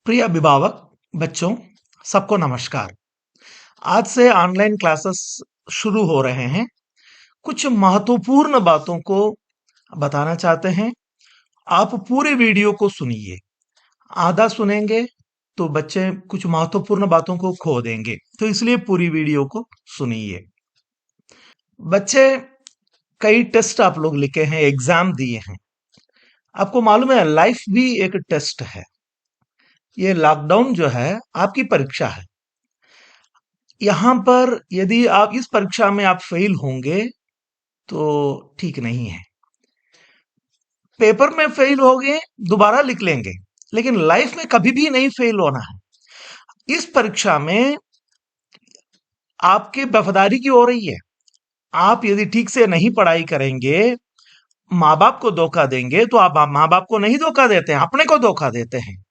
प्रिय अभिभावक बच्चों, सबको नमस्कार। आज से ऑनलाइन क्लासेस शुरू हो रहे हैं। कुछ महत्वपूर्ण बातों को बताना चाहते हैं। आप पूरे वीडियो को सुनिए। आधा सुनेंगे तो बच्चे कुछ महत्वपूर्ण बातों को खो देंगे, तो इसलिए पूरी वीडियो को सुनिए। बच्चे, कई टेस्ट आप लोग लिखे हैं, एग्जाम दिए हैं। आपको मालूम है लाइफ भी एक टेस्ट है। ये लॉकडाउन जो है आपकी परीक्षा है। यहां पर यदि आप इस परीक्षा में आप फेल होंगे तो ठीक नहीं है। पेपर में फेल हो गए, दोबारा लिख लेंगे, लेकिन लाइफ में कभी भी नहीं फेल होना है। इस परीक्षा में आपकी वफादारी की हो रही है। आप यदि ठीक से नहीं पढ़ाई करेंगे, माँ बाप को धोखा देंगे, तो आप माँ बाप को नहीं धोखा देते हैं, अपने को धोखा देते हैं।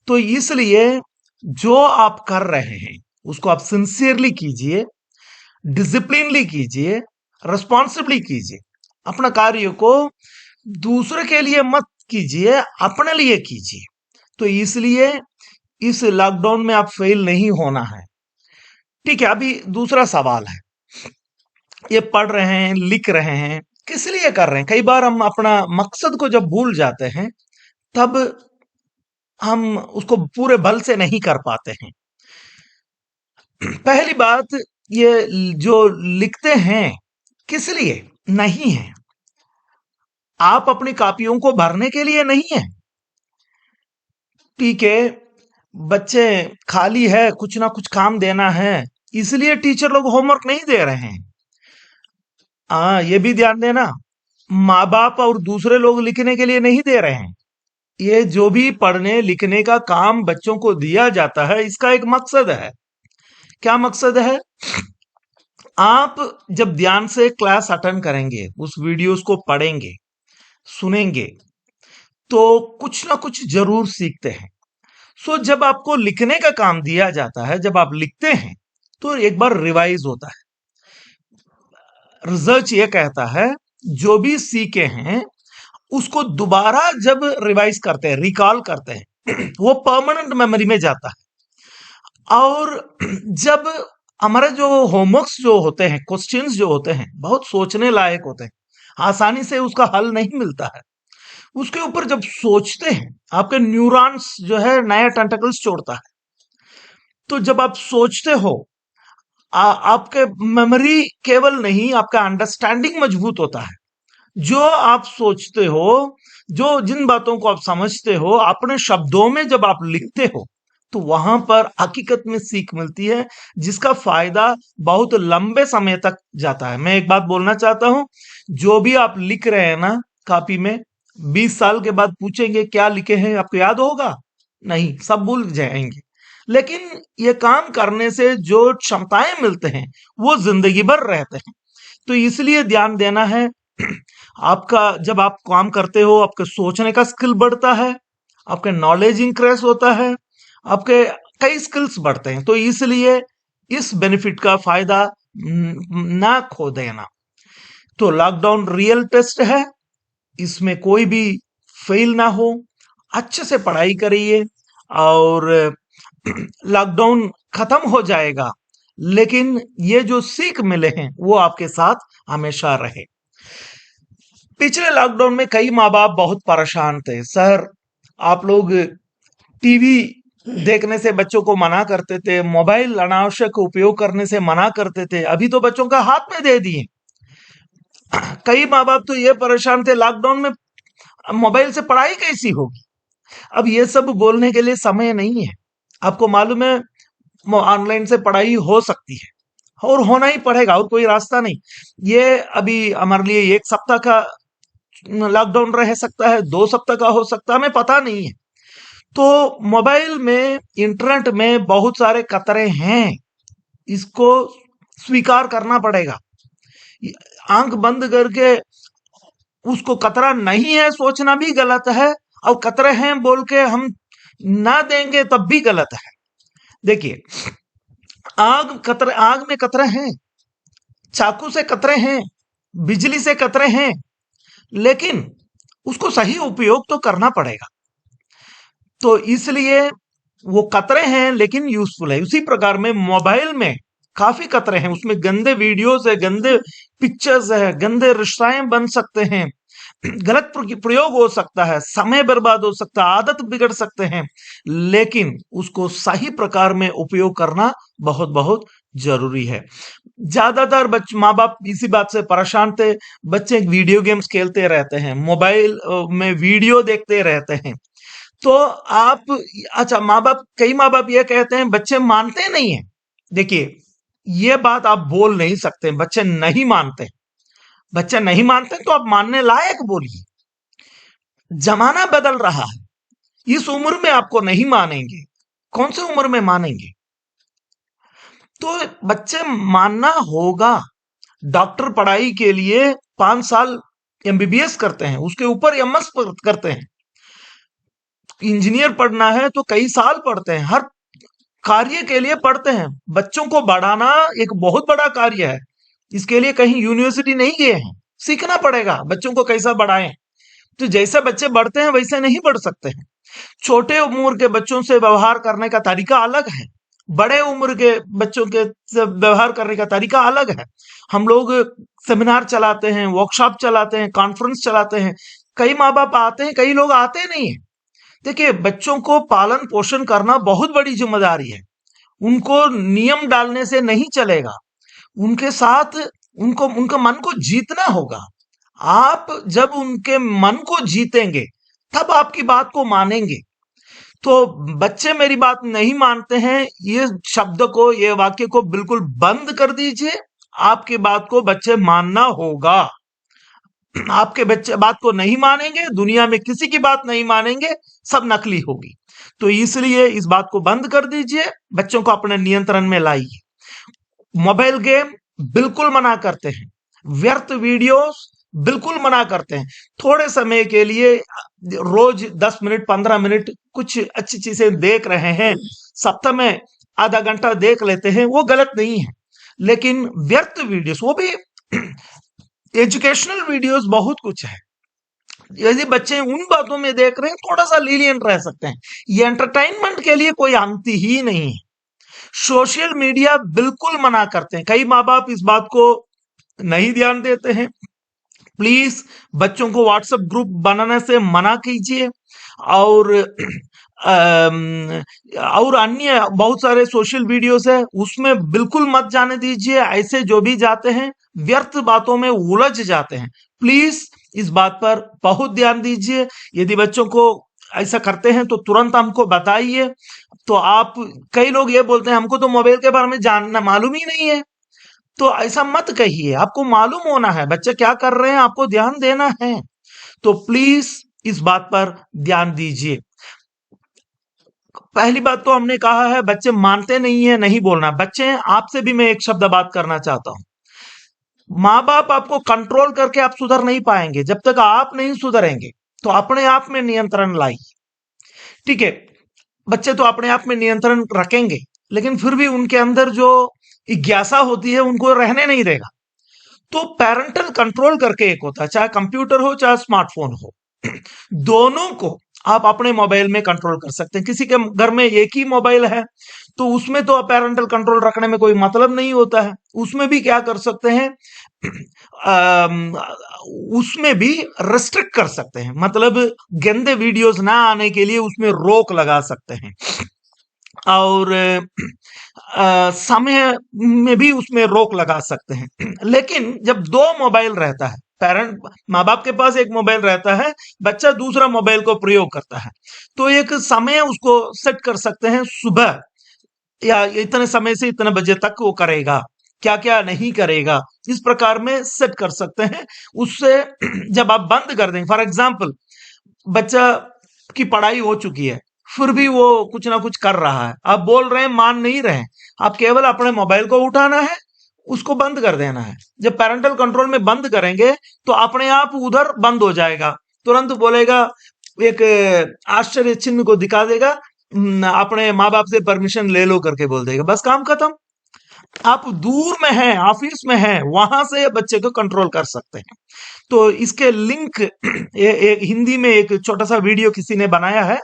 तो इसलिए जो आप कर रहे हैं उसको आप सिंसियरली कीजिए, डिसिप्लिनली कीजिए, रिस्पॉन्सिबली कीजिए। अपना कार्य को दूसरे के लिए मत कीजिए, अपने लिए कीजिए। तो इसलिए इस लॉकडाउन में आप फेल नहीं होना है। ठीक है, अभी दूसरा सवाल है, ये पढ़ रहे हैं, लिख रहे हैं, किस लिए कर रहे हैं? कई बार हम अपना मकसद को जब भूल जाते हैं, तब हम उसको पूरे बल से नहीं कर पाते हैं। पहली बात, ये जो लिखते हैं किस लिए नहीं है। आप अपनी कॉपियों को भरने के लिए नहीं है। ठीक है, बच्चे खाली है, कुछ ना कुछ काम देना है, इसलिए टीचर लोग होमवर्क नहीं दे रहे हैं। ये भी ध्यान देना, माँ बाप और दूसरे लोग लिखने के लिए नहीं दे रहे हैं। ये जो भी पढ़ने लिखने का काम बच्चों को दिया जाता है, इसका एक मकसद है। क्या मकसद है? आप जब ध्यान से क्लास अटेंड करेंगे, उस वीडियोस को पढ़ेंगे, सुनेंगे, तो कुछ ना कुछ जरूर सीखते हैं। सो जब आपको लिखने का काम दिया जाता है, जब आप लिखते हैं, तो एक बार रिवाइज होता है। रिसर्च ये कहता है, जो भी सीखे हैं उसको दोबारा जब रिवाइज करते हैं, रिकॉल करते हैं, वो परमानेंट मेमोरी में जाता है। और जब हमारे जो होमवर्क्स जो होते हैं, क्वेश्चंस जो होते हैं, बहुत सोचने लायक होते हैं, आसानी से उसका हल नहीं मिलता है। उसके ऊपर जब सोचते हैं, आपके न्यूरॉन्स जो है नया टेंटिकल्स छोड़ता है। तो जब आप सोचते हो, आपके मेमोरी केवल नहीं, आपका अंडरस्टैंडिंग मजबूत होता है। जो आप सोचते हो, जो जिन बातों को आप समझते हो, अपने शब्दों में जब आप लिखते हो, तो वहां पर हकीकत में सीख मिलती है, जिसका फायदा बहुत लंबे समय तक जाता है। मैं एक बात बोलना चाहता हूं, जो भी आप लिख रहे हैं ना कॉपी में, 20 साल के बाद पूछेंगे क्या लिखे हैं, आपको याद होगा? नहीं, सब भूल जाएंगे। लेकिन ये काम करने से जो क्षमताएं मिलते हैं, वो जिंदगी भर रहते हैं। तो इसलिए ध्यान देना है। आपका जब आप काम करते हो, आपके सोचने का स्किल बढ़ता है, आपके नॉलेज इंक्रीज होता है, आपके कई स्किल्स बढ़ते हैं। तो इसलिए इस बेनिफिट का फायदा ना खो देना। तो लॉकडाउन रियल टेस्ट है, इसमें कोई भी फेल ना हो। अच्छे से पढ़ाई करिए, और लॉकडाउन खत्म हो जाएगा, लेकिन ये जो सीख मिले हैं वो आपके साथ हमेशा रहे। पिछले लॉकडाउन में कई माँ बाप बहुत परेशान थे। सर, आप लोग टीवी देखने से बच्चों को मना करते थे, मोबाइल अनावश्यक उपयोग करने से मना करते थे, अभी तो बच्चों का हाथ में दे दिए। कई माँ बाप तो ये परेशान थे, लॉकडाउन में मोबाइल से पढ़ाई कैसी होगी। अब ये सब बोलने के लिए समय नहीं है। आपको मालूम है ऑनलाइन से पढ़ाई हो सकती है, और होना ही पड़ेगा, और कोई रास्ता नहीं। ये अभी हमारे लिए 1 सप्ताह का लॉकडाउन रह सकता है, 2 सप्ताह का हो सकता है, हमें पता नहीं है। तो मोबाइल में, इंटरनेट में बहुत सारे खतरे हैं, इसको स्वीकार करना पड़ेगा। आंख बंद करके उसको खतरा नहीं है सोचना भी गलत है, और खतरे हैं बोल के हम ना देंगे तब भी गलत है। देखिए, आग में खतरे हैं, चाकू से खतरे हैं, बिजली से खतरे हैं, लेकिन उसको सही उपयोग तो करना पड़ेगा। तो इसलिए वो कतरे हैं लेकिन यूजफुल है। उसी प्रकार में मोबाइल में काफी कतरे हैं, उसमें गंदे वीडियोस है, गंदे पिक्चर्स है, गंदे रिश्ताएं बन सकते हैं, गलत प्रयोग हो सकता है, समय बर्बाद हो सकता है, आदत बिगड़ सकते हैं। लेकिन उसको सही प्रकार में उपयोग करना बहुत बहुत जरूरी है। ज्यादातर बच्चे माँ बाप इसी बात से परेशान थे, बच्चे वीडियो गेम्स खेलते रहते हैं, मोबाइल में वीडियो देखते रहते हैं। तो आप, अच्छा, माँ बाप, कई माँ बाप ये कहते हैं बच्चे मानते नहीं है। देखिए, ये बात आप बोल नहीं सकते, बच्चे नहीं मानते। बच्चे नहीं मानते तो आप मानने लायक बोलिए। जमाना बदल रहा है, इस उम्र में आपको नहीं मानेंगे, कौन सी उम्र में मानेंगे? तो बच्चे मानना होगा। डॉक्टर पढ़ाई के लिए 5 साल एमबीबीएस करते हैं, उसके ऊपर एमएस करते हैं। इंजीनियर पढ़ना है तो कई साल पढ़ते हैं, हर कार्य के लिए पढ़ते हैं। बच्चों को बढ़ाना एक बहुत बड़ा कार्य है, इसके लिए कहीं यूनिवर्सिटी नहीं गए हैं, सीखना पड़ेगा बच्चों को कैसा बढ़ाएं। तो जैसे बच्चे बढ़ते हैं वैसे नहीं बढ़ सकते हैं। छोटे उम्र के बच्चों से व्यवहार करने का तरीका अलग है, बड़े उम्र के बच्चों के से व्यवहार करने का तरीका अलग है। हम लोग सेमिनार चलाते हैं, वर्कशॉप चलाते हैं, कॉन्फ्रेंस चलाते हैं, कई माँ बाप आते हैं, कई लोग आते नहीं है। देखिए, बच्चों को पालन पोषण करना बहुत बड़ी जिम्मेदारी है। उनको नियम डालने से नहीं चलेगा, उनके साथ उनको उनका मन को जीतना होगा। आप जब उनके मन को जीतेंगे तब आपकी बात को मानेंगे। तो बच्चे मेरी बात नहीं मानते हैं, ये शब्द को, ये वाक्य को बिल्कुल बंद कर दीजिए। आपकी बात को बच्चे मानना होगा। आपके बच्चे बात को नहीं मानेंगे, दुनिया में किसी की बात नहीं मानेंगे, सब नकली होगी। तो इसलिए इस बात को बंद कर दीजिए, बच्चों को अपने नियंत्रण में लाइए। मोबाइल गेम बिल्कुल मना करते हैं, व्यर्थ वीडियोस बिल्कुल मना करते हैं। थोड़े समय के लिए रोज 10 मिनट 15 मिनट कुछ अच्छी चीजें देख रहे हैं, सप्ताह में आधा घंटा देख लेते हैं, वो गलत नहीं है। लेकिन व्यर्थ वीडियोस, वो भी एजुकेशनल वीडियोस बहुत कुछ है, यदि बच्चे उन बातों में देख रहे हैं थोड़ा सा लीनियंट रह सकते हैं। ये एंटरटेनमेंट के लिए कोई अंत ही नहीं है। सोशल मीडिया बिल्कुल मना करते हैं, कई माँ बाप इस बात को नहीं ध्यान देते हैं। प्लीज बच्चों को व्हाट्सएप ग्रुप बनाने से मना कीजिए। और और अन्य बहुत सारे सोशल वीडियोस है, उसमें बिल्कुल मत जाने दीजिए। ऐसे जो भी जाते हैं व्यर्थ बातों में उलझ जाते हैं। प्लीज इस बात पर बहुत ध्यान दीजिए। यदि बच्चों को ऐसा करते हैं तो तुरंत हमको बताइए। तो आप, कई लोग ये बोलते हैं हमको तो मोबाइल के बारे में जानना मालूम ही नहीं है। तो ऐसा मत कहिए, आपको मालूम होना है बच्चे क्या कर रहे हैं, आपको ध्यान देना है। तो प्लीज इस बात पर ध्यान दीजिए। पहली बात तो हमने कहा है बच्चे मानते नहीं है, नहीं बोलना। बच्चे, आपसे भी मैं एक शब्द बात करना चाहता हूं। माँ बाप आपको कंट्रोल करके आप सुधर नहीं पाएंगे जब तक आप नहीं सुधरेंगे। तो अपने आप में नियंत्रण लाइए, ठीक है? बच्चे तो अपने आप में नियंत्रण रखेंगे, लेकिन फिर भी उनके अंदर जो जिज्ञासा होती है उनको रहने नहीं देगा। तो पेरेंटल कंट्रोल करके एक होता है, चाहे कंप्यूटर हो चाहे स्मार्टफोन हो, दोनों को आप अपने मोबाइल में कंट्रोल कर सकते हैं। किसी के घर में एक ही मोबाइल है तो उसमें तो पेरेंटल कंट्रोल रखने में कोई मतलब नहीं होता है। उसमें भी क्या कर सकते हैं, उसमें भी रेस्ट्रिक्ट कर सकते हैं, मतलब गंदे वीडियोस ना आने के लिए उसमें रोक लगा सकते हैं। और समय में भी उसमें रोक लगा सकते हैं। लेकिन जब दो मोबाइल रहता है, पेरेंट, माँ बाप के पास एक मोबाइल रहता है, बच्चा दूसरा मोबाइल को प्रयोग करता है, तो एक समय उसको सेट कर सकते हैं, सुबह या इतने समय से इतने बजे तक वो करेगा, क्या क्या नहीं करेगा, इस प्रकार में सेट कर सकते हैं। उससे जब आप बंद कर देंगे, फॉर एग्जाम्पल बच्चा की पढ़ाई हो चुकी है फिर भी वो कुछ ना कुछ कर रहा है, आप बोल रहे हैं, मान नहीं रहे, आप केवल अपने मोबाइल को उठाना है, उसको बंद कर देना है। जब पेरेंटल कंट्रोल में बंद करेंगे तो अपने आप उधर बंद हो जाएगा, तुरंत बोलेगा, एक आश्चर्य चिन्ह को दिखा देगा, अपने माँ बाप से परमिशन ले लो करके बोल देगा, बस काम खत्म। आप दूर में हैं, ऑफिस में हैं, वहां से बच्चे को कंट्रोल कर सकते हैं। तो इसके लिंक हिंदी में एक छोटा सा वीडियो किसी ने बनाया है,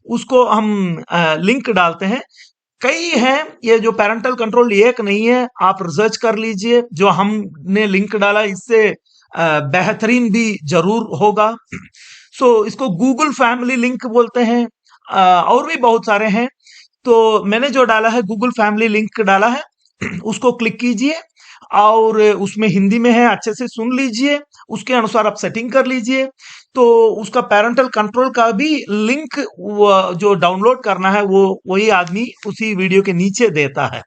उसको हम लिंक डालते हैं। कई हैं, ये जो पैरेंटल कंट्रोल एक नहीं है, आप रिसर्च कर लीजिए। जो हमने लिंक डाला इससे बेहतरीन भी जरूर होगा। सो इसको गूगल फैमिली लिंक बोलते हैं। और भी बहुत सारे हैं। तो मैंने जो डाला है गूगल फैमिली लिंक डाला है, उसको क्लिक कीजिए और उसमें हिंदी में है, अच्छे से सुन लीजिए, उसके अनुसार आप सेटिंग कर लीजिए। तो उसका पैरेंटल कंट्रोल का भी लिंक जो डाउनलोड करना है वो वही आदमी उसी वीडियो के नीचे देता है।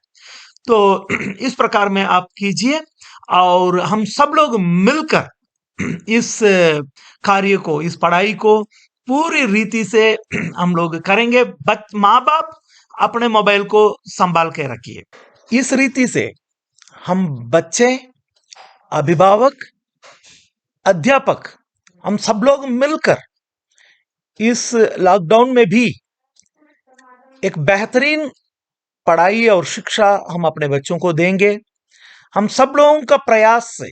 तो इस प्रकार में आप कीजिए और हम सब लोग मिलकर इस कार्य को, इस पढ़ाई को पूरी रीति से हम लोग करेंगे। माँ बाप अपने मोबाइल को संभाल के रखिए। इस रीति से हम बच्चे, अभिभावक, अध्यापक, हम सब लोग मिलकर इस लॉकडाउन में भी एक बेहतरीन पढ़ाई और शिक्षा हम अपने बच्चों को देंगे। हम सब लोगों का प्रयास से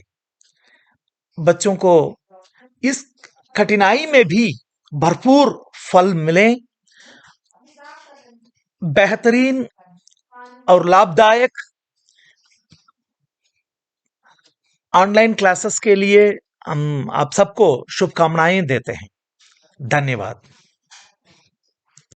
बच्चों को इस कठिनाई में भी भरपूर फल मिले। बेहतरीन और लाभदायक ऑनलाइन क्लासेस के लिए हम आप सबको शुभकामनाएं देते हैं। धन्यवाद।